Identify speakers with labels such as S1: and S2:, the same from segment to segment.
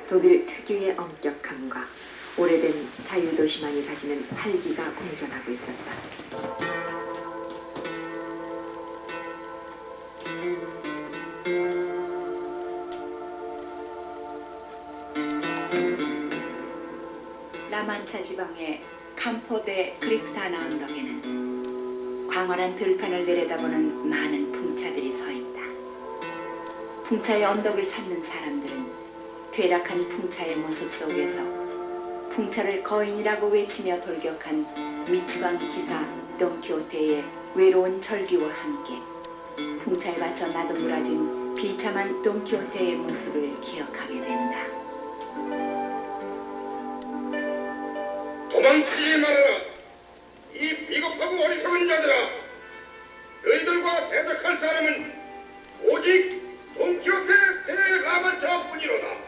S1: 독일 특유의 엄격함과 오래된 자유도시만이 가지는 활기가 공존하고 있었다.
S2: 라만차 지방의 캠포 데 크리프타나 언덕에는 광활한 들판을 내려다보는 많은 풍차들이 서 있다. 풍차의 언덕을 찾는 사람들은 퇴락한 풍차의 모습 속에서 풍차를 거인이라고 외치며 돌격한 미추강 기사 돈키호테의 외로운 절규와 함께 풍차에 받쳐 나동그라진 비참한 돈키호테의 모습을 기억하게 된다.
S3: 도망치지 말아라. 이 비겁하고 어리석은 자들아. 너희들과 대적할 사람은 오직 돈키호테 대라만차뿐이로다.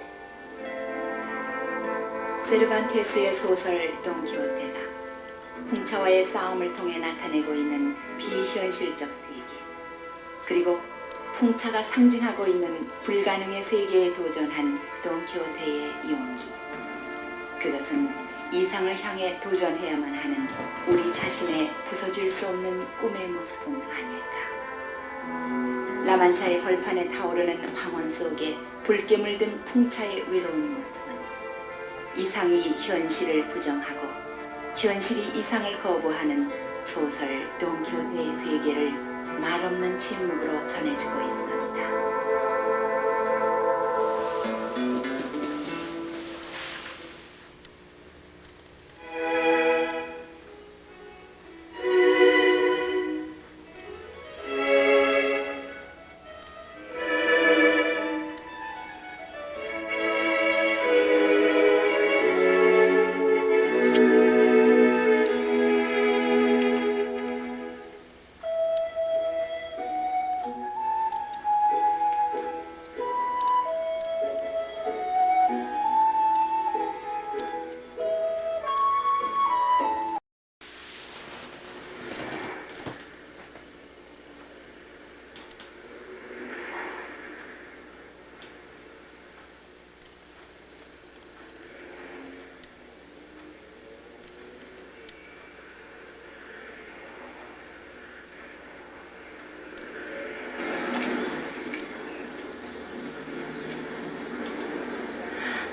S2: 세르반테스의 소설 돈키호테가 풍차와의 싸움을 통해 나타내고 있는 비현실적 세계, 그리고 풍차가 상징하고 있는 불가능의 세계에 도전한 돈키호테의 용기, 그것은 이상을 향해 도전해야만 하는 우리 자신의 부서질 수 없는 꿈의 모습은 아닐까. 라만차의 벌판에 타오르는 황혼 속에 붉게 물든 풍차의 외로운 모습은 이상이 현실을 부정하고 현실이 이상을 거부하는 소설 돈키호테의 세계를 말없는 침묵으로 전해주고 있었다.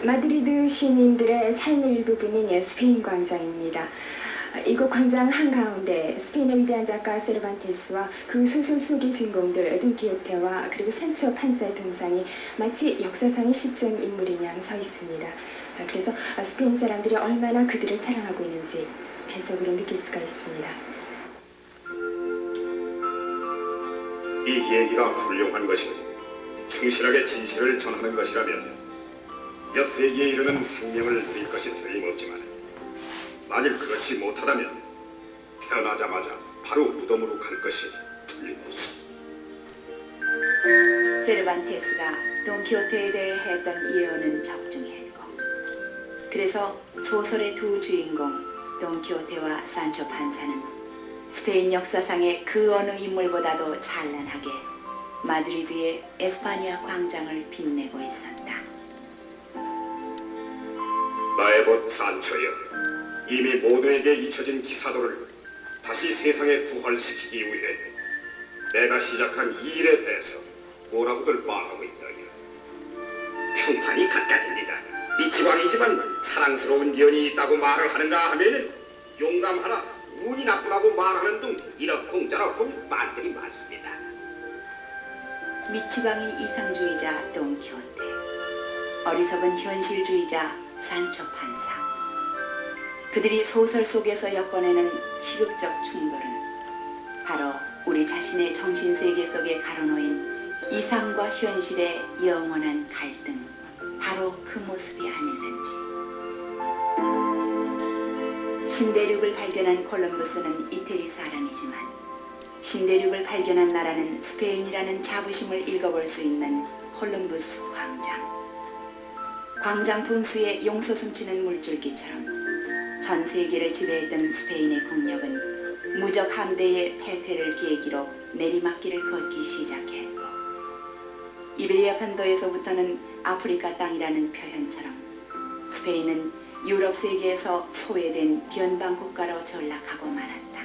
S1: 마드리드 시민들의 삶의 일부분인 스페인 광장입니다. 이곳 광장 한가운데 스페인의 위대한 작가 세르반테스와 그 소설 속의 주인공들 돈키호테와 그리고 산초 판사의 동상이 마치 역사상의 실존 인물인 양 서 있습니다. 그래서 스페인 사람들이 얼마나 그들을 사랑하고 있는지 단적으로 느낄 수가 있습니다.
S3: 이 얘기가 훌륭한 것이니 충실하게 진실을 전하는 것이라면 몇 세기에 이르는 생명을 누릴 것이 틀림없지만 만일 그렇지 못하다면 태어나자마자 바로 무덤으로 갈 것이 틀림없어.
S2: 세르반테스가 돈키호테에 대해 했던 예언은 적중했고, 그래서 소설의 두 주인공 돈키호테와 산초 판사는 스페인 역사상의 그 어느 인물보다도 찬란하게 마드리드의 에스파니아 광장을 빛내고 있었다.
S3: 나의 벗 산초여, 이미 모두에게 잊혀진 기사도를 다시 세상에 부활시키기 위해 내가 시작한 이 일에 대해서 뭐라고들 말하고 있다냐. 평판이 갖가집니다. 미치광이지만 사랑스러운 연이 있다고 말을 하는가 하면은 용감하라, 운이 나쁘다고 말하는 등 이렇쿵저렇쿵 말들이 많습니다.
S2: 미치광이 이상주의자 돈키호테, 어리석은 현실주의자 산초 판사, 그들이 소설 속에서 엮어내는 희극적 충돌은 바로 우리 자신의 정신세계 속에 가로놓인 이상과 현실의 영원한 갈등, 바로 그 모습이 아닐는지. 신대륙을 발견한 콜럼버스는 이태리 사람이지만 신대륙을 발견한 나라는 스페인이라는 자부심을 읽어볼 수 있는 콜럼버스 광장. 광장 분수에 용서 숨치는 물줄기처럼 전 세계를 지배했던 스페인의 국력은 무적 함대의 패퇴를 계기로 내리막길을 걷기 시작했고, 이베리아 편도에서부터는 아프리카 땅이라는 표현처럼 스페인은 유럽 세계에서 소외된 변방 국가로 전락하고 말았다.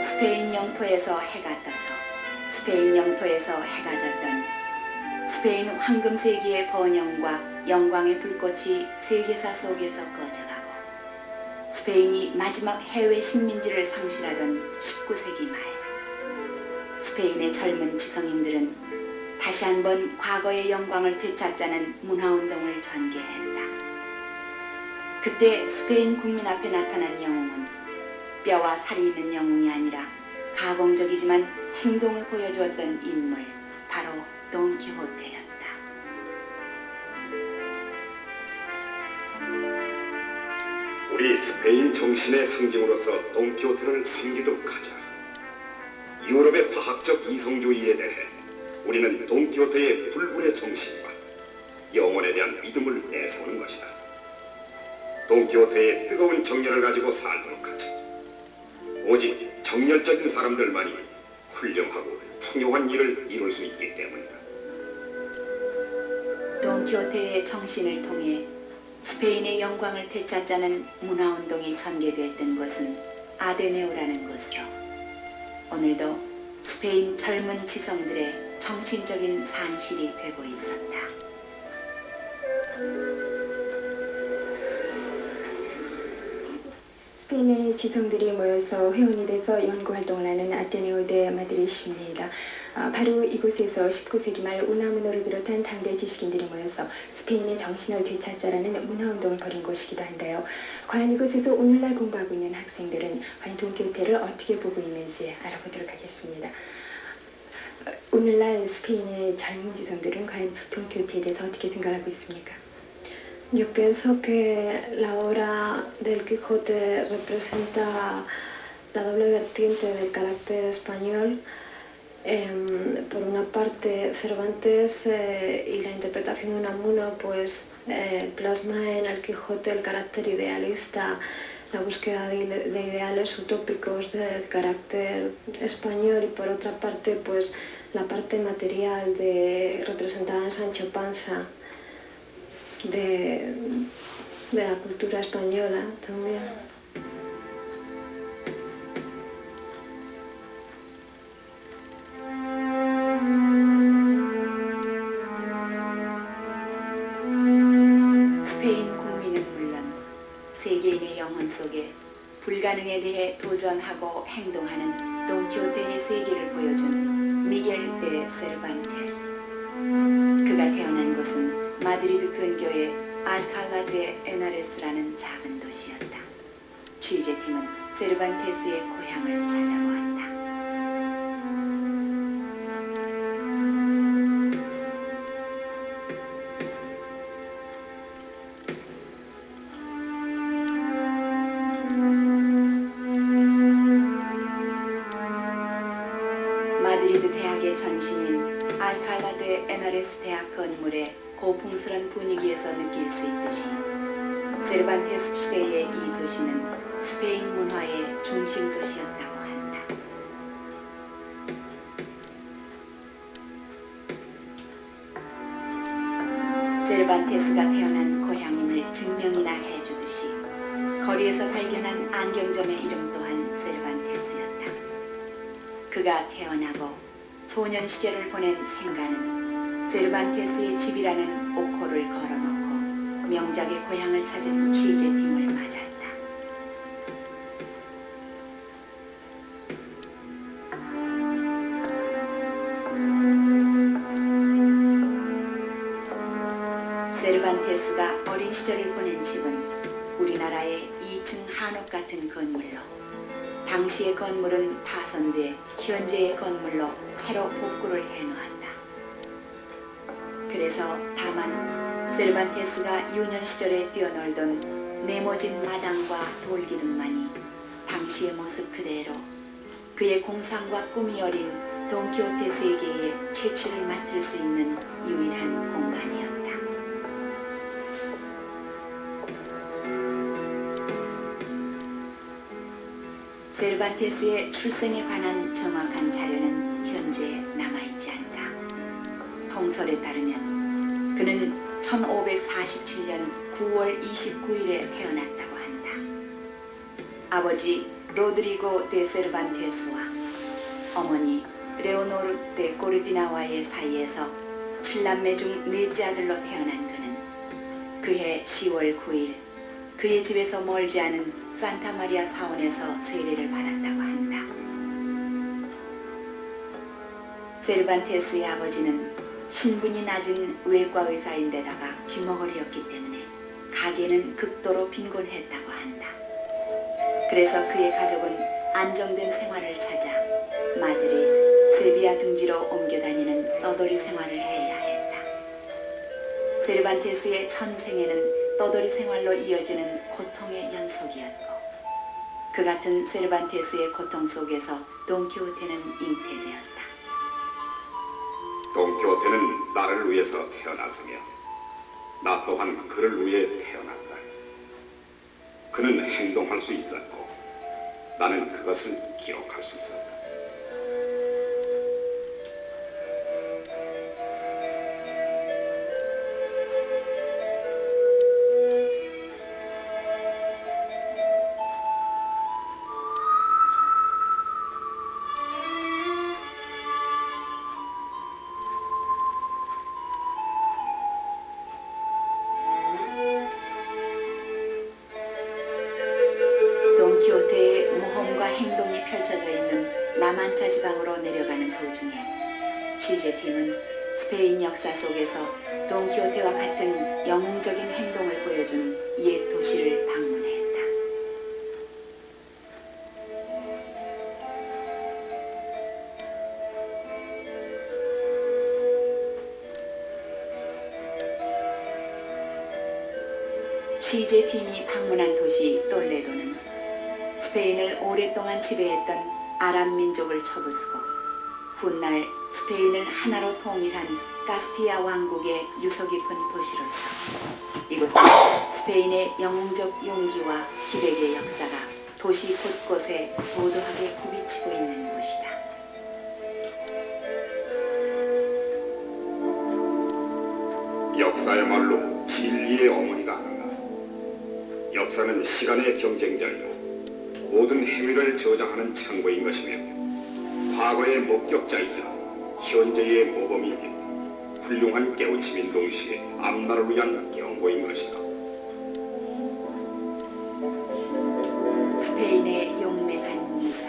S2: 스페인 영토에서 해가 떠서 스페인 영토에서 해가 졌던 스페인 황금 세기의 번영과 영광의 불꽃이 세계사 속에서 꺼져가고 스페인이 마지막 해외 식민지를 상실하던 19세기 말 스페인의 젊은 지성인들은 다시 한번 과거의 영광을 되찾자는 문화운동을 전개했다. 그때 스페인 국민 앞에 나타난 영웅은 뼈와 살이 있는 영웅이 아니라 가공적이지만 행동을 보여주었던 인물, 바로 돈키호테였다.
S3: 우리 스페인 정신의 상징으로서 돈키호테를 섬기도록 하자. 유럽의 과학적 이성주의에 대해 우리는 돈키호테의 불굴의 정신과 영혼에 대한 믿음을 내세우는 것이다. 돈키호테의 뜨거운 정열을 가지고 살도록 하자. 오직 정열적인 사람들만이 훌륭하고 풍요한 일을 이룰 수 있기 때문이다.
S2: 돈키호테의 정신을 통해 스페인의 영광을 되찾자는 문화운동이 전개됐던 곳은 아데네오라는 곳으로 오늘도 스페인 젊은 지성들의 정신적인 산실이 되고 있었다.
S1: 스페인의 지성들이 모여서 회원이 돼서 연구활동을 하는 아테네오 데 마드리드입니다. 바로 이곳에서 19세기 말 우나무노를 비롯한 당대 지식인들이 모여서 스페인의 정신을 되찾자라는 문화운동을 벌인 곳이기도 한데요. 과연 이곳에서 오늘날 공부하고 있는 학생들은 과연 돈키호테를 어떻게 보고 있는지 알아보도록 하겠습니다. 오늘날 스페인의 젊은 지성들은 과연 돈키호테에 대해서 어떻게 생각하고 있습니까?
S4: Yo pienso que la obra del Quijote representa la doble vertiente del carácter español. Por una parte, Cervantes y la interpretación de Unamuno pues plasma en el Quijote el carácter idealista, la búsqueda de ideales utópicos del carácter español, y por otra parte pues la parte material representada en Sancho Panza de la cultura española también.
S2: 스페인 국민은 물론 세계인의 영혼 속에 불가능에 대해 도전하고 행동하는 돈키호테의 세계를 보여준 미겔 데 세르반테스. 그가 태어난 곳은 마드리드 근교의 알칼라 데 에나레스라는 작은 도시였다. 취재팀은 세르반테스의 고향을 찾아보았다. 마드리드 대학의 전신인 알칼라 데 에나레스 대학 건물의 고풍스런 분위기에서 느낄 수 있듯이 세르반테스 시대의 이 도시는 스페인 문화의 중심 도시였다고 한다. 세르반테스가 태어난 고향임을 증명이나 해주듯이 거리에서 발견한 안경점의 이름 또한 세르반테스였다. 그가 태어나고 소년 시절을 보낸 생가는 세르반테스의 집이라는 옥호를 걸어놓고 명작의 고향을 찾은 취재팀을 맞았다. 세르반테스가 어린 시절을 보낸 집은 우리나라의 2층 한옥 같은 건물로 당시의 건물은 파손돼 현재의 건물로 새로 복구를 해놓았다. 그래서 다만 세르반테스가 유년 시절에 뛰어놀던 네모진 마당과 돌기둥만이 당시의 모습 그대로 그의 공상과 꿈이 어린 돈키호테 세계의 채취를 맡을 수 있는 유일한 공간이었다. 세르반테스의 출생에 관한 정확한 자료는 현재 남아있지 않다. 통설에 따르면 그는 1547년 9월 29일에 태어났다고 한다. 아버지 로드리고 데 세르반테스와 어머니 레오노르 데 코르디나와의 사이에서 7남매 중 넷째 아들로 태어난 그는 그해 10월 9일 그의 집에서 멀지 않은 산타 마리아 사원에서 세례를 받았다고 한다. 세르반테스의 아버지는 신분이 낮은 외과 의사인데다가 귀머거리였기 때문에 가게는 극도로 빈곤했다고 한다. 그래서 그의 가족은 안정된 생활을 찾아 마드리드, 세비야 등지로 옮겨 다니는 떠돌이 생활을 해야 했다. 세르반테스의 천생에는 떠돌이 생활로 이어지는 고통의 연속이었고 그 같은 세르반테스의 고통 속에서 돈키호테는 잉태되었다.
S3: 돈키호테는 나를 위해서 태어났으며 나 또한 그를 위해 태어났다. 그는 행동할 수 있었고 나는 그것을 기록할 수 있었다.
S2: 돈키호테의 모험과 행동이 펼쳐져 있는 라만차 지방으로 내려가는 도중에 취재팀은 스페인 역사 속에서 돈키호테와 같은 영웅적인 행동을 보여준 옛 도시를 방문했다. 취재팀이 방문한 도시 똘레도는 스페인을 오랫동안 지배했던 아랍 민족을 쳐부수고 훗날 스페인을 하나로 통일한 카스티아 왕국의 유서 깊은 도시로서 이곳은 스페인의 영웅적 용기와 기백의 역사가 도시 곳곳에 도도하게 굽이치고 있는 곳이다.
S3: 역사야말로 진리의 어머니가 아닌가. 역사는 시간의 경쟁자이고 모든 행위를 저장하는 창고인 것이며 과거의 목격자이자 현재의 모범이며 훌륭한 깨우침인 동시에 앞날을 위한 경고인 것이다.
S2: 스페인의 용맹한 유사,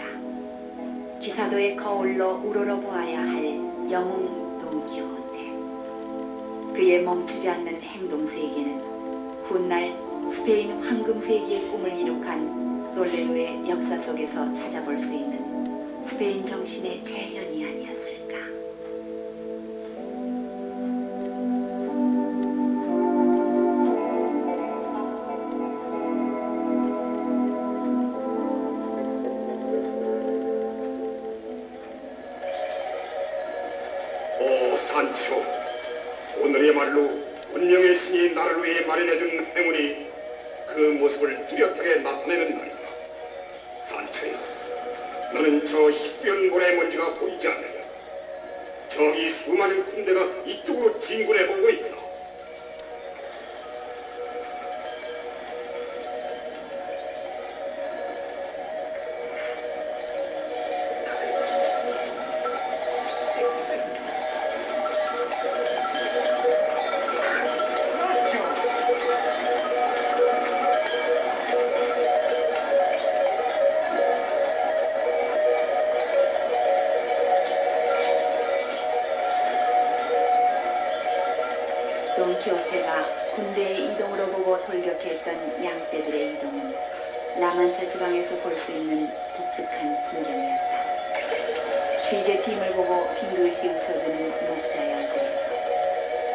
S2: 기사도의 거울로 우러러보아야 할 영웅 돈키호테. 그의 멈추지 않는 행동 세계는 훗날 스페인 황금 세기의 꿈을 이룩한 똘레도의 역사 속에서 찾아볼 수 있는 스페인 정신의 재현이 아니었을까.
S3: 오 산초, 오늘의말로 운명의 신이 나를 위해 마련해준 행운이 그 모습을 뚜렷하게 나타내는 날이다. 산초야, 너는 저 희뿌연 모래 먼지가 보이지 않느냐? 저기 수많은 군대가 이쪽으로 진군해보고 있다.
S2: 돈키호테가 군대의 이동으로 보고 돌격했던 양떼들의 이동은 라만차 지방에서 볼 수 있는 독특한 풍경이었다. 취재팀을 보고 빙긋이 웃어주는 목자의 얼굴에서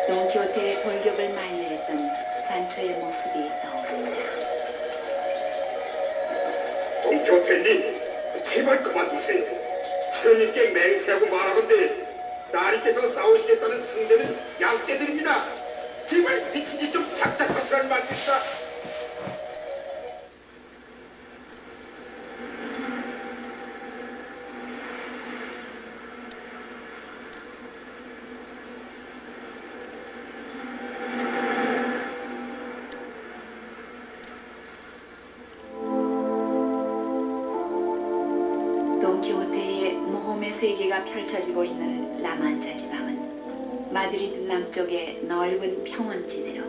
S2: 돈키호테의 돌격을 만류했던 산초의 모습이 떠오른다.
S3: 돈키호테님, 제발 그만두세요. 하느님께 맹세하고 말하건대 나리께서 싸우시겠다는 상대는 양떼들입니다. 제발 미친 짓 좀 작작하시라는 말씀입니다.
S2: 펼쳐지고 있는 라만차 지방은 마드리드 남쪽의 넓은 평원지대로,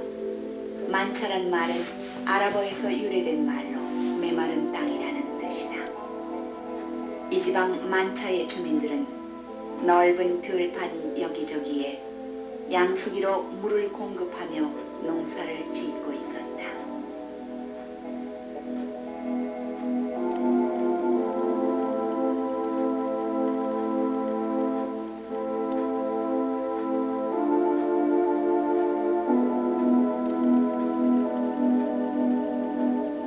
S2: 만차란 말은 아랍어에서 유래된 말로 메마른 땅이라는 뜻이다. 이 지방 만차의 주민들은 넓은 들판 여기저기에 양수기로 물을 공급하며 농사를 짓고 있었다.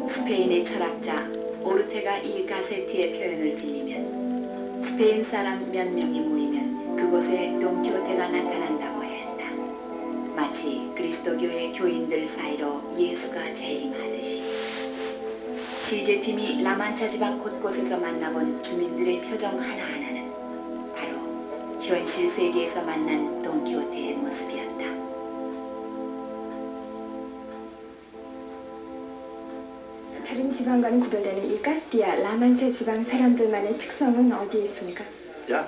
S2: 스페인의 철학자 오르테가 이 가세티의 표현을 빌리면 스페인 사람 몇 명이 모이면 그곳에 돈키호테가 나타난다고 했다. 마치 그리스도교의 교인들 사이로 예수가 재림하듯이. 취재팀이 라만차 지방 곳곳에서 만나본 주민들의 표정 하나하나는 바로 현실 세계에서 만난 돈키호테의 모습이었다.
S1: 다른 지방과는 구별되는 이 카스티아 라만차 지방 사람들만의 특성은 어디에 있습니까?
S5: ¿Ya?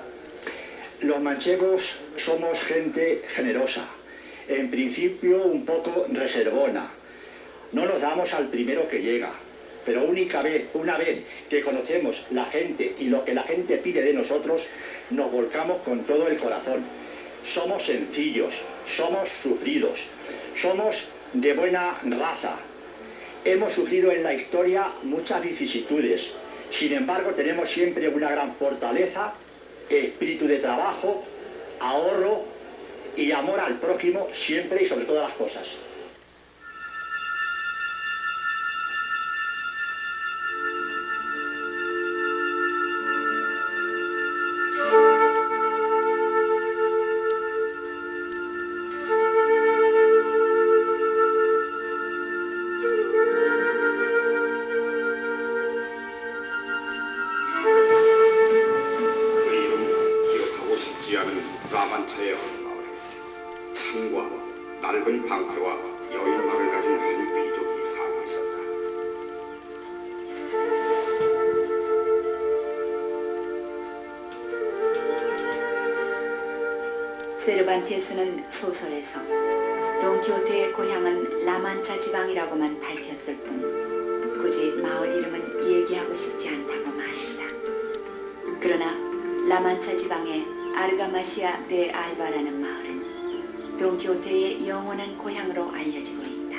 S5: Los manchegos somos gente generosa, en principio un poco reservona. No nos damos al primero que llega, pero una vez que conocemos la gente y lo que la gente pide de nosotros, nos volcamos con todo el corazón. Somos sencillos, somos sufridos, somos de buena raza. Hemos sufrido en la historia muchas vicisitudes, sin embargo tenemos siempre una gran fortaleza, espíritu de trabajo, ahorro y amor al prójimo siempre y sobre todas las cosas.
S3: 그 이름 기억하고 싶지 않은 라만차의 헛마을에 창과 낡은 방패와 여인방을 가진 한 귀족이 살고 있었다.
S2: 세르반테스는 소설에서 돈키호테의 고향은 라만차 지방이라고만 밝혔을 뿐 굳이 마을 이름은 얘기하고 싶지 않다고 말했다. 그러나 라만차 지방의 아르가마시아 데 알바라는 마을은 돈키호테의 영원한 고향으로 알려지고 있다.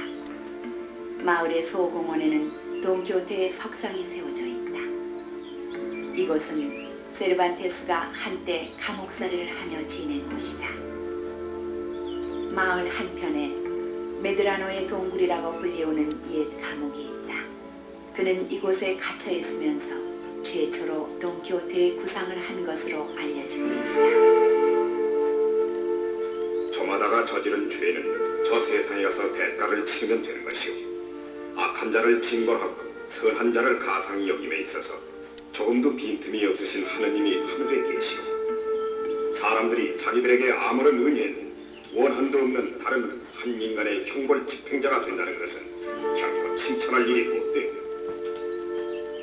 S2: 마을의 소공원에는 돈키호테의 석상이 세워져 있다. 이곳은 세르반테스가 한때 감옥살이를 하며 지낸 곳이다. 마을 한편에 메드라노의 동굴이라고 불리우는 옛 감옥이 있다. 그는 이곳에 갇혀 있으면서 최초로 돈키호테의 구상을 한 것으로 알려지고 있다.
S3: 저마다가 저지른 죄는 저 세상에 가서 대가를 치르면 되는 것이오. 악한 자를 징벌하고 선한 자를 가상히 여김에 있어서 조금도 빈틈이 없으신 하느님이 하늘에 계시오. 사람들이 자기들에게 아무런 은혜는 원한도 없는 다른 한 인간의 형벌 집행자가 된다는 것은 결코 칭찬할 일이 못돼.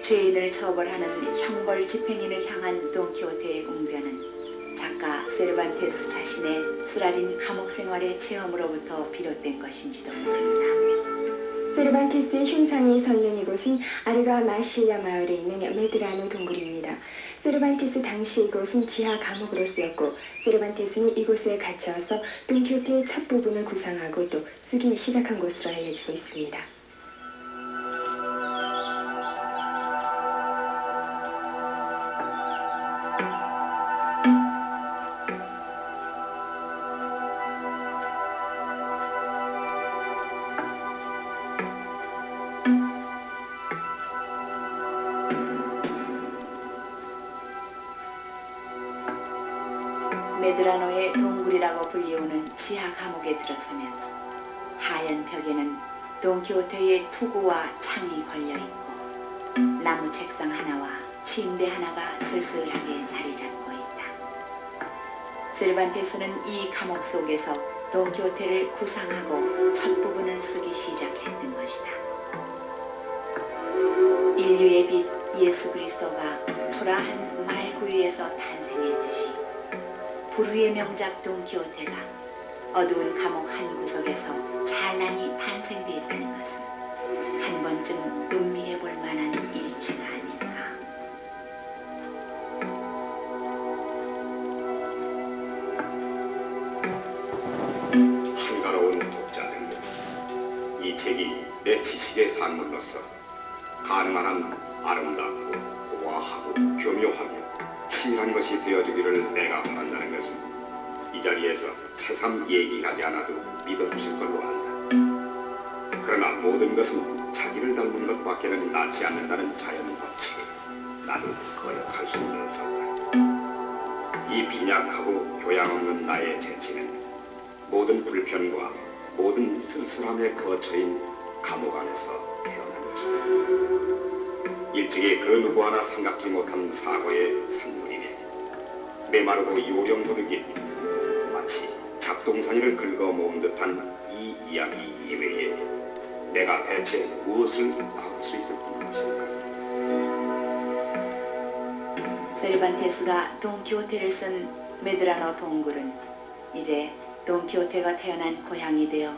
S2: 죄인을 처벌하는 형벌 집행인을 향한 돈키호테의 웅변은 작가 세르반테스 자신의 쓰라린 감옥 생활의 체험으로부터 비롯된 것인지도 모른다.
S1: 세르반테스의 흉상이 설린 이곳은 아르가마시아 마을에 있는 메드라노 동굴입니다. 세르반테스 당시 이곳은 지하 감옥으로 쓰였고 세르반테스는 이곳에 갇혀서 돈키호테의 첫 부분을 구상하고 또 쓰기 시작한 곳으로 알려지고 있습니다.
S2: 메드라노의 동굴이라고 불리우는 지하 감옥에 들어서면 하얀 벽에는 돈키호테의 투구와 창이 걸려있고 나무 책상 하나와 침대 하나가 쓸쓸하게 자리 잡고 있다. 세르반테스는 이 감옥 속에서 돈키호테를 구상하고 첫 부분을 쓰기 시작했던 것이다. 인류의 빛 예수 그리스도가 초라한 말구유에서 탄생했듯이 불후의 명작 돈키호테가 어두운 감옥 한 구석에서 찬란히 탄생되었다는 것은 한 번쯤 음미해 볼 만한 일치가 아닐까.
S3: 한가로운 독자들, 이 책이 내 지식의 산물로서 가능한 한 아름답고 고와하고 교묘하며 친한 것이 되어주기를 내가 바란다는 것은 이 자리에서 새삼 얘기하지 않아도 믿어주실 걸로 안다. 그러나 모든 것은 자기를 닮은 것밖에는 낫지 않는다는 자연 법칙을 나도 거역할 수는 없었다. 이 빈약하고 교양 없는 나의 재치는 모든 불편과 모든 쓸쓸함의 거처인 감옥 안에서 태어난 것이다. 일찍이 그 누구 하나 생각지 못한 사고의 산물이네. 메마르고 요령고득인 마치 작동사니를 긁어 모은 듯한 이 이야기 이외에 내가 대체 무엇을 나올 수 있었던 것일까?
S2: 세르반테스가 돈키호테를 쓴 메드라노 동굴은 이제 돈키호테가 태어난 고향이 되어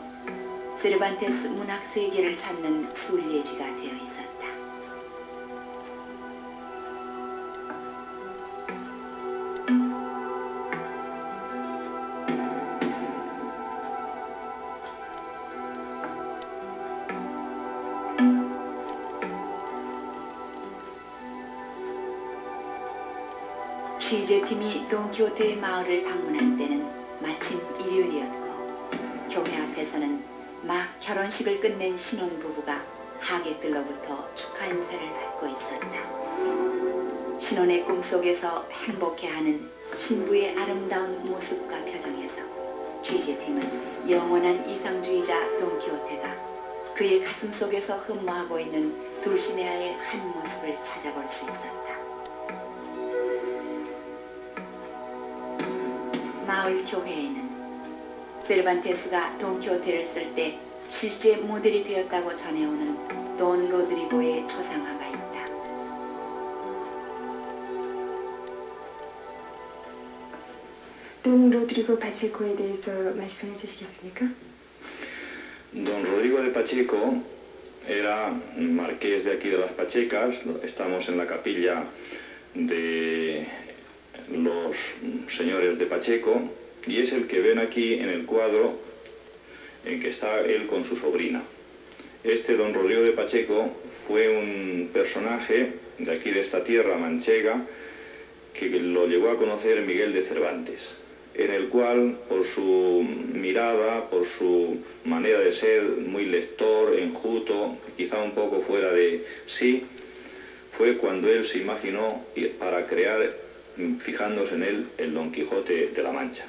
S2: 세르반테스 문학 세계를 찾는 순례지가 되어 있었다. 취재팀이 돈키호테의 마을을 방문할 때는 마침 일요일이었고 교회 앞에서는 막 결혼식을 끝낸 신혼부부가 하객들로부터 축하 인사를 받고 있었다. 신혼의 꿈속에서 행복해하는 신부의 아름다운 모습과 표정에서 취재팀은 영원한 이상주의자 돈키호테가 그의 가슴 속에서 흠모하고 있는 둘시네아의 한 모습을 찾아볼 수 있었다. 마을 교회에는 세르반테스가 돈키호테를 쓸 때 실제 모델이 되었다고 전해오는 돈 로드리고의 초상화가 있다.
S1: 돈 로드리고 바체코에 대해서 말씀해 주시겠습니까?
S6: Don Rodrigo de Pacheco era marqués de aquí de las Pachecas. Estamos en la capilla de los señores de Pacheco y es el que ven aquí en el cuadro en que está él con su sobrina. Este don Rodrigo de Pacheco fue un personaje de aquí de esta tierra manchega que lo llegó a conocer Miguel de Cervantes, en el cual por su mirada, por su manera de ser muy lector, enjuto, quizá un poco fuera de sí, fue cuando él se imaginó para crear, fijándose en él, el Don Quijote de la Mancha.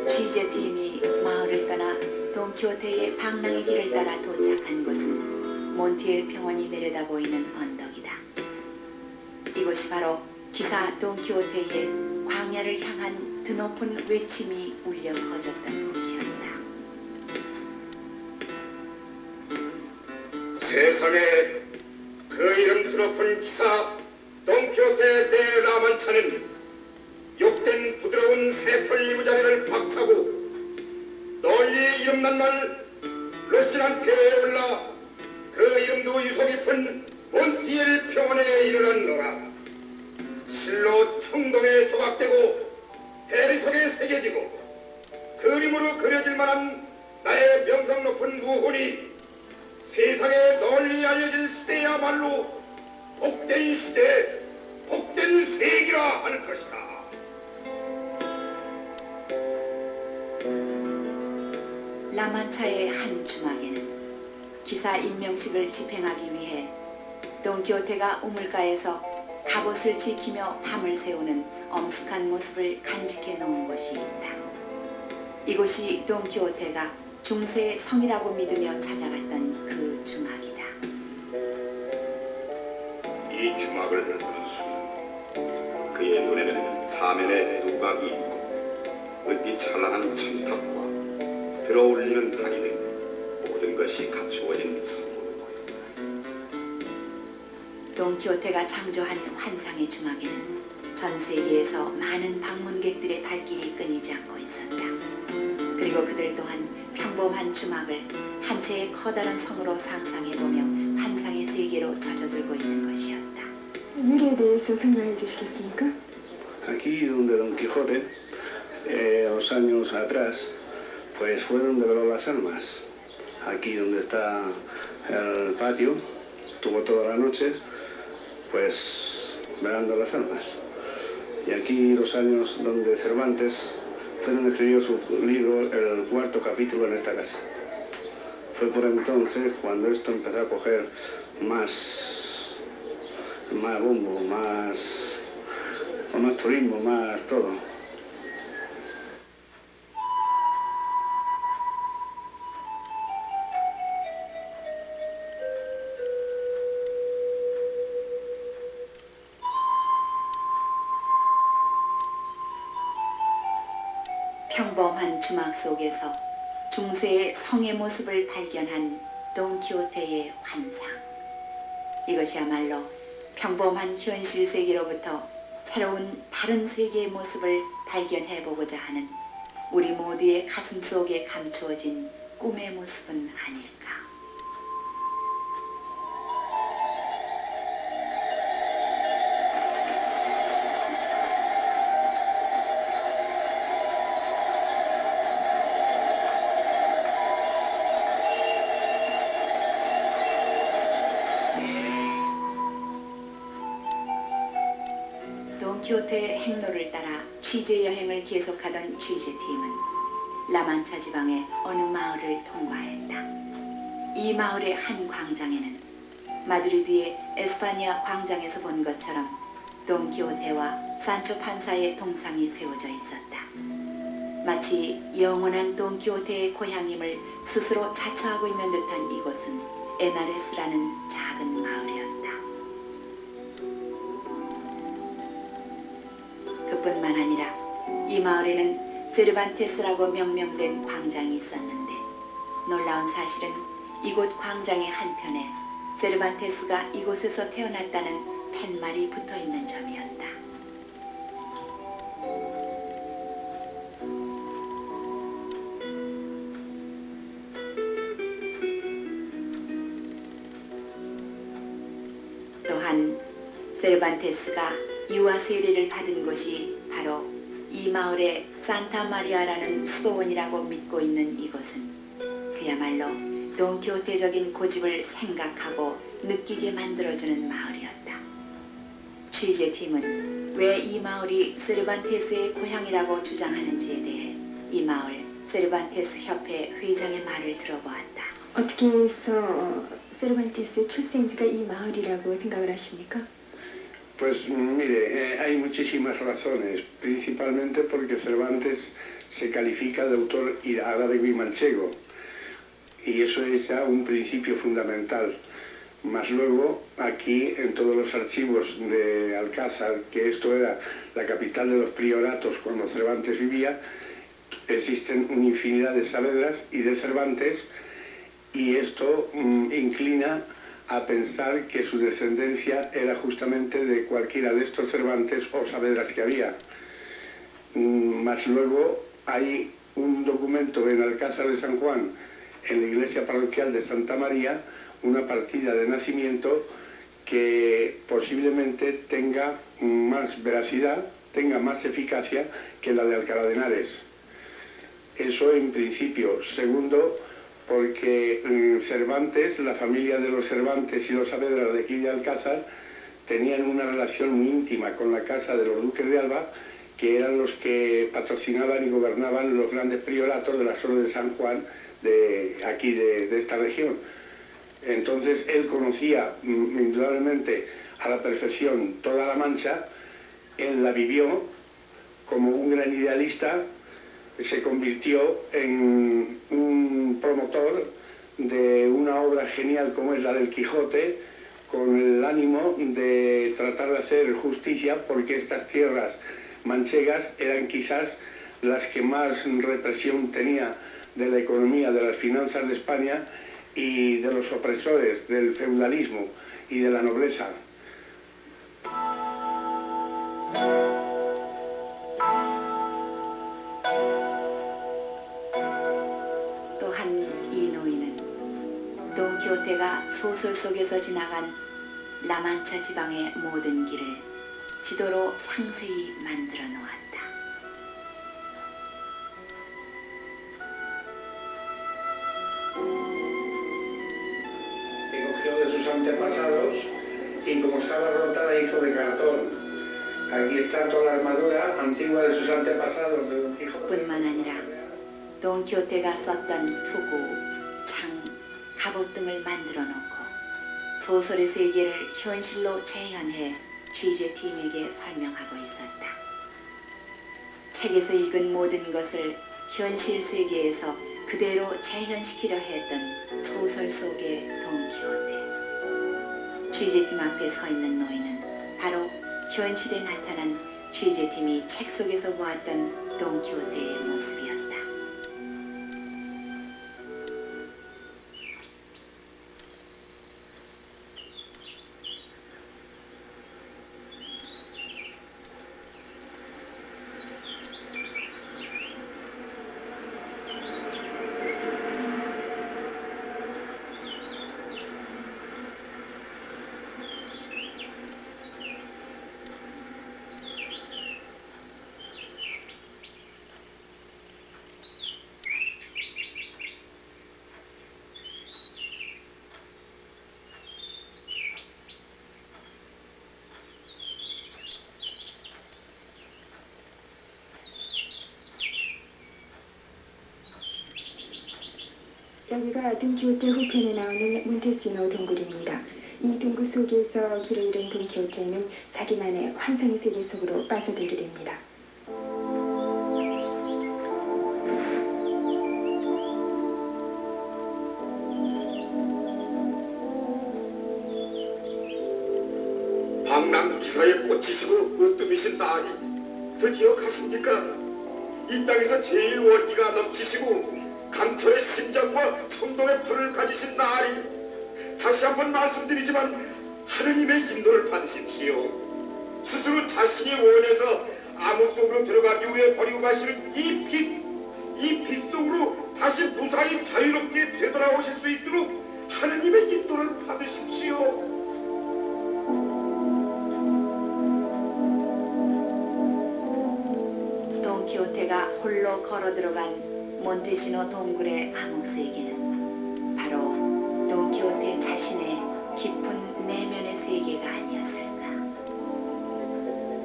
S2: 취재팀이 마을을 떠나 돈키호테의 방랑의 길을 따라 도착한 곳은 몬티엘 평원이 내려다 보이는 언덕이다. 이곳이 바로 기사 돈키호테의 광야를 향한 드높은 외침이 울려 퍼졌던 곳이었다.
S3: 세상에 그 이름 드높은 기사 돈키호테 데 라만차는 욕된 부드러운 새털 이부자리를 박차고 널리 이름난 말 러시안테에 올라 그 이름도 유서 깊은 몬티엘 평원에 이르렀노라. 실로 청동에 조각되고 대리석에 새겨지고 그림으로 그려질 만한 나의 명성 높은 무혼이 세상에 널리 알려진 시대야말로 복된 시대, 복된 세기라 할 것이다.
S2: 라만차의 한 주막에는 기사 임명식을 집행하기 위해 돈키호테가 우물가에서 갑옷을 지키며 밤을 새우는 엄숙한 모습을 간직해 놓은 곳이 있다. 이곳이 돈키호테가 중세의 성이라고 믿으며 찾아갔던 그 주막이다.
S3: 이 주막을 보는 순간 그의 눈에는 사면에 누각이 있고 은빛 찬란한 천탑과 들어올리는 다리 등 모든 것이 갖추어진 성으로 보인다.
S2: 돈키호테가 창조한 환상의 주막에는 전 세계에서 많은 방문객들의 발길이 끊이지 않고 있었다. 그리고 그들 또한 평범한 주막을 한 채의 커다란 성으로 상상해보며 환상의 세계로 젖어들고 있는 것이었다.
S1: 유래에 대해서 설명해 주시겠습니까?
S7: Aquí donde Don Quijote, los años atrás, pues fue donde veló las almas. Aquí donde está el patio, tuvo toda la noche, pues velando las almas. Y aquí los años donde Cervantes fue donde escribió su libro, el 4º capítulo en esta casa. Fue por entonces cuando esto empezó a coger más bombo, más turismo, más todo.
S2: 평범한 주막 속에서 중세의 성의 모습을 발견한 돈키호테의 환상. 이것이야말로 평범한 현실 세계로부터 새로운 다른 세계의 모습을 발견해보고자 하는 우리 모두의 가슴 속에 감추어진 꿈의 모습은 아닐까. 돈키호테의 행로를 따라 취재 여행을 계속하던 취재팀은 라만차 지방의 어느 마을을 통과했다. 이 마을의 한 광장에는 마드리드의 에스파니아 광장에서 본 것처럼 돈키호테와 산초 판사의 동상이 세워져 있었다. 마치 영원한 돈키호테의 고향임을 스스로 자처하고 있는 듯한 이곳은 에나레스라는 작은 마을이었다. 그뿐만 아니라 이 마을에는 세르반테스라고 명명된 광장이 있었는데 놀라운 사실은 이곳 광장의 한편에 세르반테스가 이곳에서 태어났다는 팻말이 붙어있는 점이었다. 또한 세르반테스가 유아 세례를 받은 곳이 바로 이 마을의 산타 마리아라는 수도원이라고 믿고 있는 이곳은 그야말로 돈키호테적인 고집을 생각하고 느끼게 만들어주는 마을이었다. 취재팀은 왜 이 마을이 세르반테스의 고향이라고 주장하는지에 대해 이 마을 세르반테스 협회 회장의 말을 들어보았다.
S1: 어떻게 해서 세르반테스 출생지가 이 마을이라고 생각을 하십니까?
S7: Pues mire, hay muchísimas razones, principalmente porque Cervantes se califica de autor árabe y manchego, y eso es ya un principio fundamental. Más luego, aquí en todos los archivos de Alcázar, que esto era la capital de los prioratos cuando Cervantes vivía, existen una infinidad de Saavedras y de Cervantes, y esto inclina a pensar que su descendencia era justamente de cualquiera de estos Cervantes o Saavedras que había. Más luego hay un documento en Alcázar de San Juan, en la iglesia parroquial de Santa María, una partida de nacimiento que posiblemente tenga más veracidad, tenga más eficacia que la de Alcalá de Henares. Eso en principio. Segundo, porque Cervantes, la familia de los Cervantes y los Saavedra de aquí de Alcázar, tenían una relación muy íntima con la casa de los duques de Alba, que eran los que patrocinaban y gobernaban los grandes prioratos de las Órdenes de San Juan de aquí de esta región. Entonces él conocía indudablemente a la perfección toda la Mancha, él la vivió como un gran idealista, se convirtió en un promotor de una obra genial como es la del Quijote, con el ánimo de tratar de hacer justicia, porque estas tierras manchegas eran quizás las que más represión tenía de la economía, de las finanzas de España y de los opresores, del feudalismo y de la nobleza.
S2: 또한 이 노인은 돈키호테가 소설 속에서 지나간 라만차 지방의 모든 길을 지도로 상세히 만들어 놓았다.
S7: Recogió de sus antepasados y como estaba rotada hizo de cartón. Aquí está toda la armadura antigua de sus antepasados de Don Quijote.
S2: 뿐만 아니라 돈키호테가 썼던 투구, 창, 갑옷 등을 만들어 놓고 소설의 세계를 현실로 재현해 취재팀에게 설명하고 있었다. 책에서 읽은 모든 것을 현실 세계에서 그대로 재현시키려 했던 소설 속의 돈키호테. 취재팀 앞에 서 있는 노인은 바로 현실에 나타난 취재팀이 책 속에서 보았던 돈키호테의 모습이었다.
S1: 여기가 돈키호테 후편에 나오는 몬테시노 동굴입니다. 이 동굴 속에서 길을 잃은 돈키호테는 자기만의 환상의 세계 속으로 빠져들게 됩니다.
S3: 방랑 기사에 꽂히시고 으뜸이신 날이 드디어 가십니까? 이 땅에서 제일 원기가 넘치시고 강철의 심장과 천동의 불을 가지신 날이 다시 한번 말씀드리지만 하느님의 인도를 받으십시오. 스스로 자신이 원해서 암흑 속으로 들어가기 위해 버리고 가시는 이 빛 속으로 다시 무사히 자유롭게 되돌아오실 수 있도록 하느님의 인도를 받으십시오.
S2: 돈키호테가 홀로 걸어 들어간 몬테시노 동굴의 암흑세계는 바로 돈키호테 자신의 깊은 내면의 세계가 아니었을까.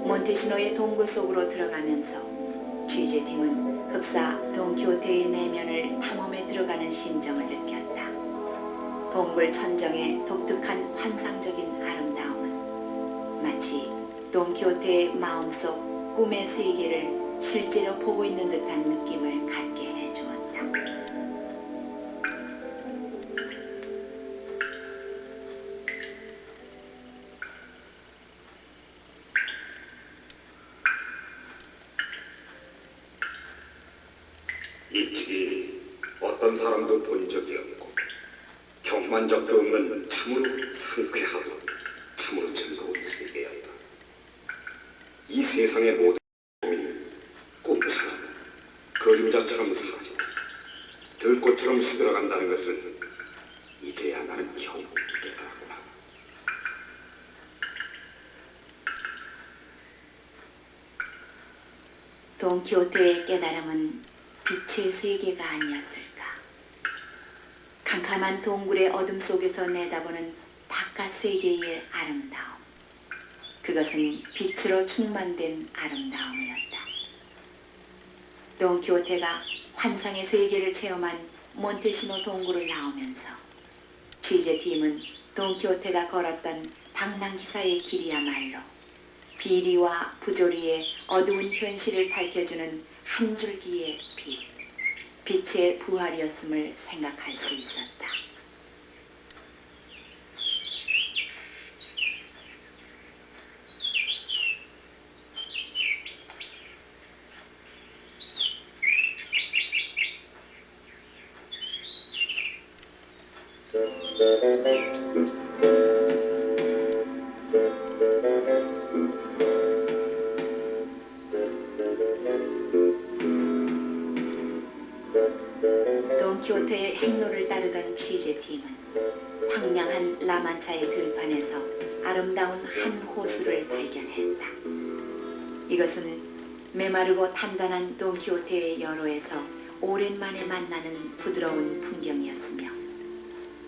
S2: 몬테시노의 동굴 속으로 들어가면서 취재팀은 흡사 돈키호테의 내면을 탐험해 들어가는 심정을 느꼈다. 동굴 천정의 독특한 환상적인 아름다움은 마치 돈키호테의 마음속 꿈의 세계를 실제로 보고 있는 듯한 느낌을 갖게 해주었다.
S3: 이 집이 어떤 사람도 본 적이 없고 경험한 적도 없는 참으로 상쾌하고 참으로 즐거운 세계였다. 이 세상의 모든 꿈이 꿈처럼 그림자처럼 사라지고 들꽃처럼 시들어간다는 것을 이제야 나는 겨우 깨달았구나.
S2: 돈키호테의 깨달음은 빛의 세계가 아니었을까. 캄캄한 동굴의 어둠 속에서 내다보는 바깥 세계의 아름다움. 그것은 빛으로 충만된 아름다움이었다. 돈키호테가 환상의 세계를 체험한 몬테시노 동굴을 나오면서 취재팀은 돈키호테가 걸었던 방랑기사의 길이야말로 비리와 부조리의 어두운 현실을 밝혀주는 한 줄기의 빛의 부활이었음을 생각할 수 있었다. 돈키호테의 행로를 따르던 취재팀은 황량한 라만차의 들판에서 아름다운 한 호수를 발견했다. 이것은 메마르고 단단한 돈키호테의 여로에서 오랜만에 만나는 부드러운 풍경이었으며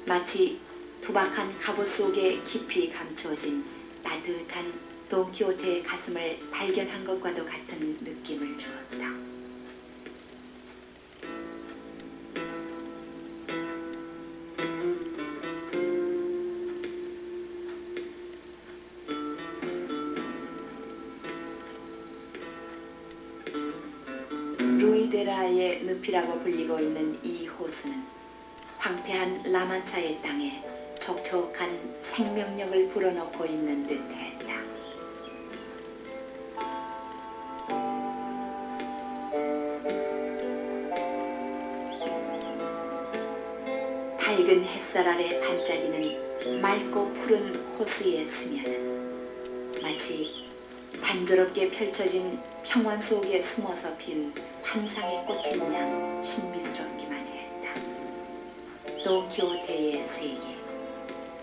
S2: 마치 투박한 갑옷 속에 깊이 감추어진 따뜻한 돈키호테의 가슴을 발견한 것과도 같은 느낌을 주었다. 루이데라의 늪이라고 불리고 있는 이 호수는 황폐한 라만차의 땅에 촉촉한 생명력을 불어넣고 있는 듯했다. 밝은 햇살 아래 반짝이는 맑고 푸른 호수의 수면은 마치 단조롭게 펼쳐진 평원 속에 숨어서 핀 환상의 꽃인 양 신비스럽기만 했다. 돈키호테의 세계,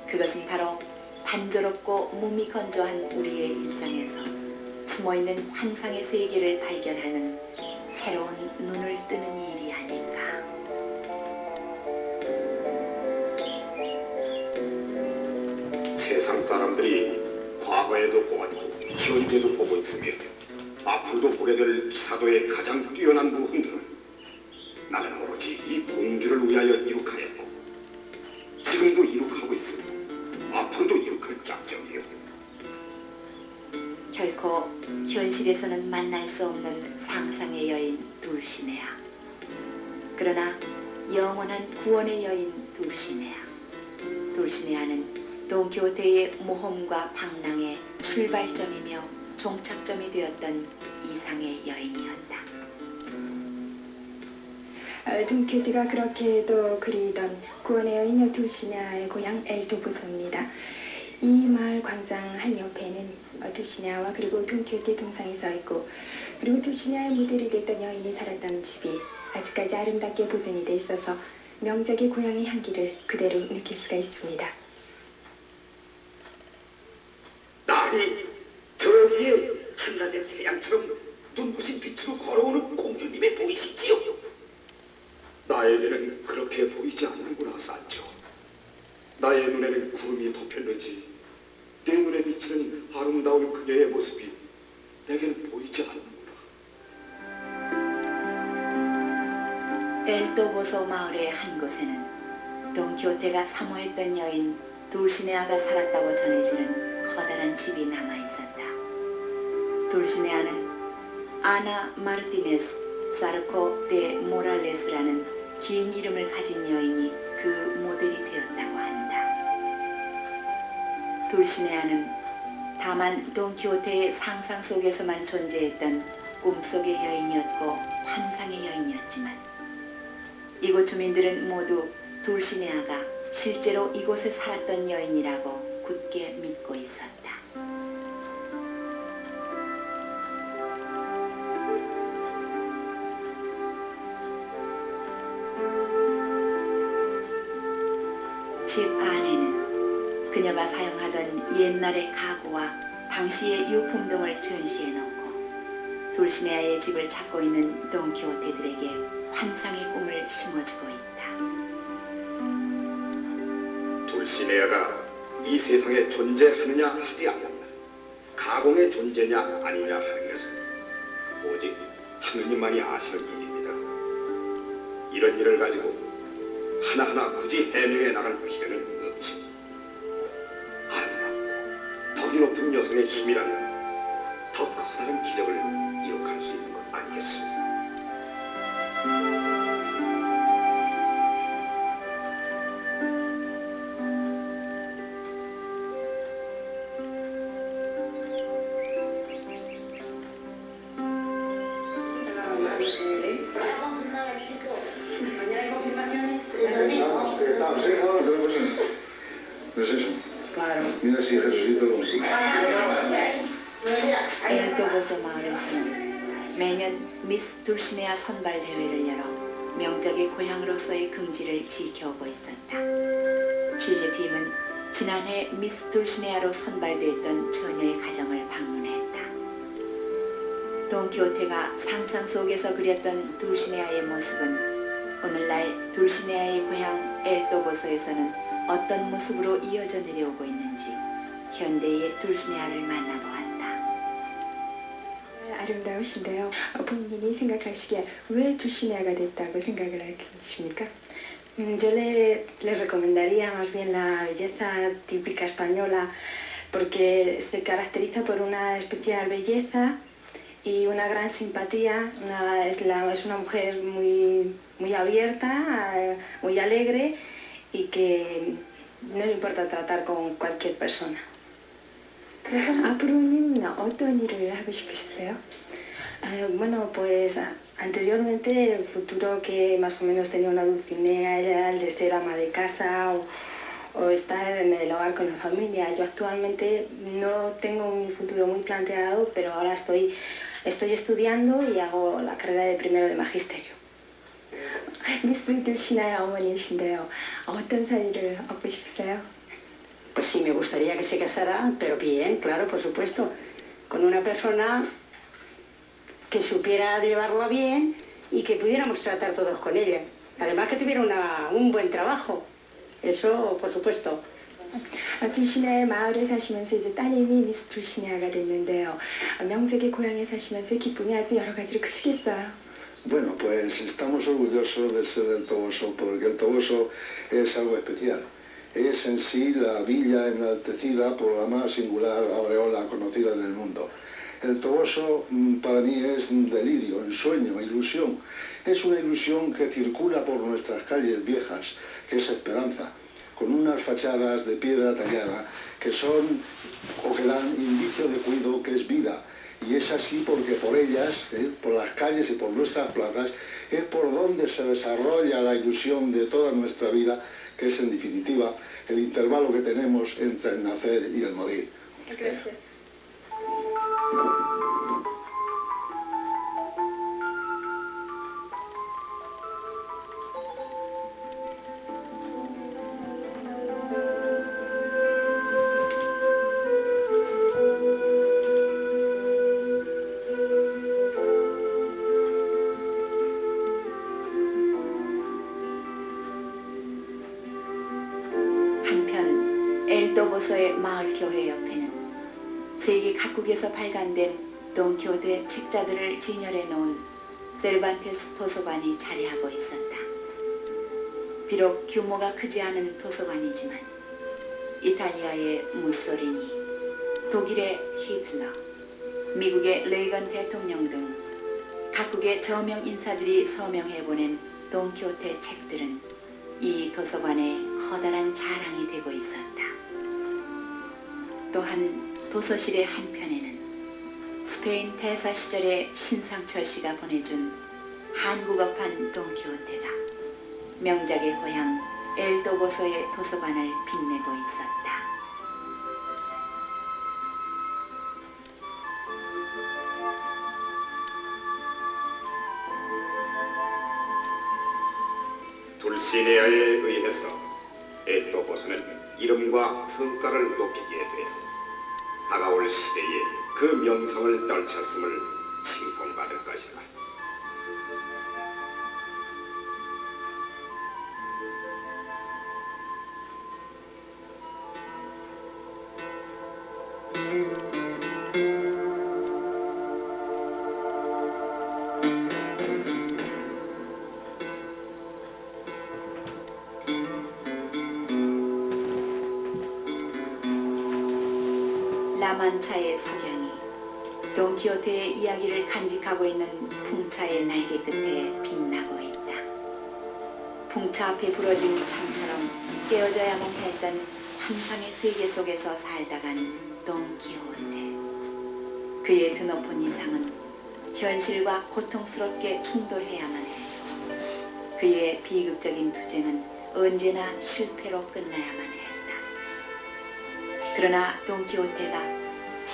S2: 그것은 바로 단조롭고 몸이 건조한 우리의 일상에서 숨어있는 환상의 세계를 발견하는 새로운 눈을 뜨는 일이 아닐까.
S3: 세상 사람들이 과거에도 보았고 현재도 보고 있으며 앞으로도 보게 될 기사도의 가장 뛰어난 부분들은 나는 오로지 이 공주를 위하여 이룩하였고 지금도 이룩하고 있으며 앞으로도 이룩할 작정이요.
S2: 결코 현실에서는 만날 수 없는 상상의 여인 둘시네야. 그러나 영원한 구원의 여인 둘시네야. 둘시네야는 돈키호테의 모험과 방랑의 출발점이며 종착점이 되었던 이상의 여인이었다.
S1: 돈키호테가 그렇게도 그리던 구원의 여인 둘시네아의 고향 엘도보소입니다. 이 마을 광장 한 옆에는 둘시네아와 그리고 돈키호테 동상이 서 있고, 그리고 둘시네아의 모델이 됐던 여인이 살았던 집이 아직까지 아름답게 보존이 돼 있어서 명작의 고향의 향기를 그대로 느낄 수가 있습니다.
S3: 아니, 저기에 한낮의 태양처럼 눈부신 빛으로 걸어오는 공주님이 보이시지요? 나에게는 그렇게 보이지 않는구나, 산초. 나의 눈에는 구름이 덮였는지 내 눈에 비치는 아름다운 그녀의 모습이 내게는 보이지 않는구나.
S2: 엘도보소 마을의 한 곳에는 돈키호테가 사모했던 여인 둘시네아가 살았다고 전해지는 커다란 집이 남아있었다. 둘시네아는 아나 마르티네스 사르코 데 모랄레스라는 긴 이름을 가진 여인이 그 모델이 되었다고 한다. 둘시네아는 다만 돈키호테의 상상 속에서만 존재했던 꿈속의 여인이었고 환상의 여인이었지만 이곳 주민들은 모두 둘시네아가 실제로 이곳에 살았던 여인이라고 굳게 믿고 있었다. 집 안에는 그녀가 사용하던 옛날의 가구와 당시의 유품 등을 전시해 놓고 둘시네아의 집을 찾고 있는 돈키호테들에게 환상의 꿈을 심어주고 있다.
S3: 둘시네아가 이 세상에 존재하느냐 하지 않느냐, 가공의 존재냐 아니냐 하는 것은 오직 한 하느님만이 아시는 일입니다. 이런 일을 가지고 하나하나 굳이 해명해 나갈 필요는 없지. 아름답고 덕이 높은 여성의 힘이라면 더 커다란 기적을 이룩할 수 있는 것 아니겠습니까?
S8: No es eso. Mira si Jesucito.
S2: 엘도보소 마을에서는 매년 미스 둘시네아 선발 대회를 열어 명작의 고향으로서의 긍지를 지켜오고 있었다. 취재팀은 지난해 미스 둘시네아로 선발됐던 처녀의 가정을 방문했다. 돈키호테가 상상 속에서 그렸던 둘시네아의 모습은 오늘날 둘시네아의 고향 엘도보소에서는 어떤 모습으로 이어져 내려오고 있는지 현대의 둘시네아를 만나보았다.
S1: 아름다우신데요. 본인이 생각하시기에 왜 둘시네아가 됐다고 생각을 하십니까?
S4: Yo le recomendaría más bien la belleza típica española porque se caracteriza por una especial belleza y una gran simpatía. Es una mujer muy abierta, muy alegre y que no le importa tratar con cualquier persona.
S1: 앞으로는 어떤 일을 하고 싶으세요?
S4: Bueno, pues anteriormente el futuro que más o menos tenía una Dulcinea era el de ser ama de casa o estar en el hogar con la familia. Yo actualmente no tengo mi futuro muy planteado, pero ahora estoy estudiando y hago la carrera de primero de magisterio.
S1: 미스 둘시나의 어머니이신데요. 어떤 사이를 얻고 싶으세요?
S9: Pues sí, me gustaría que se casara, pero bien, claro, por supuesto, con una persona que supiera llevarlo bien y que pudiéramos tratar todos con ella. Además que tuviera un buen trabajo, eso por supuesto.
S1: 둘시나의 마을에 사시면서 이제 따님이 미스 둘시나가 됐는데요. 명색의 고향에 사시면서 기쁨이 아주 여러 가지로 크시겠어요.
S8: Bueno, pues estamos orgullosos de ser del Toboso porque el Toboso es algo especial. Es en sí la villa enaltecida por la más singular aureola conocida en el mundo. El Toboso para mí es un delirio, ensueño, ilusión. Es una ilusión que circula por nuestras calles viejas, que es esperanza, con unas fachadas de piedra tallada que son o que dan indicio de cuidado que es vida. Y es así porque por ellas, por las calles y por nuestras plazas, es por donde se desarrolla la ilusión de toda nuestra vida, que es en definitiva el intervalo que tenemos entre el nacer y el morir.
S1: Gracias.
S2: 한편 엘도보소의 마을교회 옆에는 세계 각국에서 발간된 돈키호테 책자들을 진열해 놓은 세르반테스 도서관이 자리하고 있었다. 비록 규모가 크지 않은 도서관이지만 이탈리아의 무소리니, 독일의 히틀러, 미국의 레이건 대통령 등 각국의 저명 인사들이 서명해 보낸 돈키호테 책들은 이 도서관의 커다란 자랑이 되고 있었다. 또한 도서실의 한편에는 스페인 대사 시절에 신상철 씨가 보내준 한국어판 돈키호테가 명작의 고향 엘도보소의 도서관을 빛내고 있었다.
S3: 둘시네아에 의해서 엘도보소는 이름과 성과를 높이게 되어 다가올 시대에 그 명성을 떨쳤음을 칭송받을 것이다.
S2: 라만차의 석양이 돈키호테의 이야기를 간직하고 있는 풍차의 날개 끝에 빛나고 있다. 풍차 앞에 부러진 창처럼 깨어져야만 했던 환상의 세계 속에서 살다 간 돈키호테. 그의 드높은 이상은 현실과 고통스럽게 충돌해야만 했고, 그의 비극적인 투쟁은 언제나 실패로 끝나야만 했다. 그러나 돈키호테가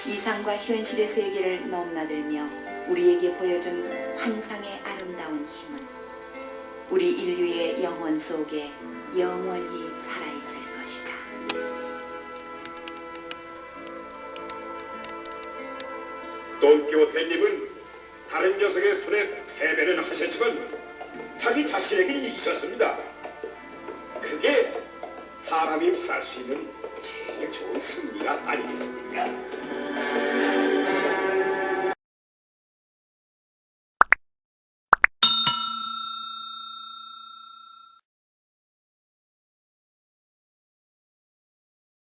S2: 이상과 현실의 세계를 넘나들며 우리에게 보여준 환상의 아름다운 힘은 우리 인류의 영혼 속에 영원히 살아있을 것이다.
S3: 돈키호테님은 다른 녀석의 손에 패배는 하셨지만 자기 자신에게는 이기셨습니다. 그게 사람이 바랄 수 있는 제일 좋은 승리가 아니겠습니까?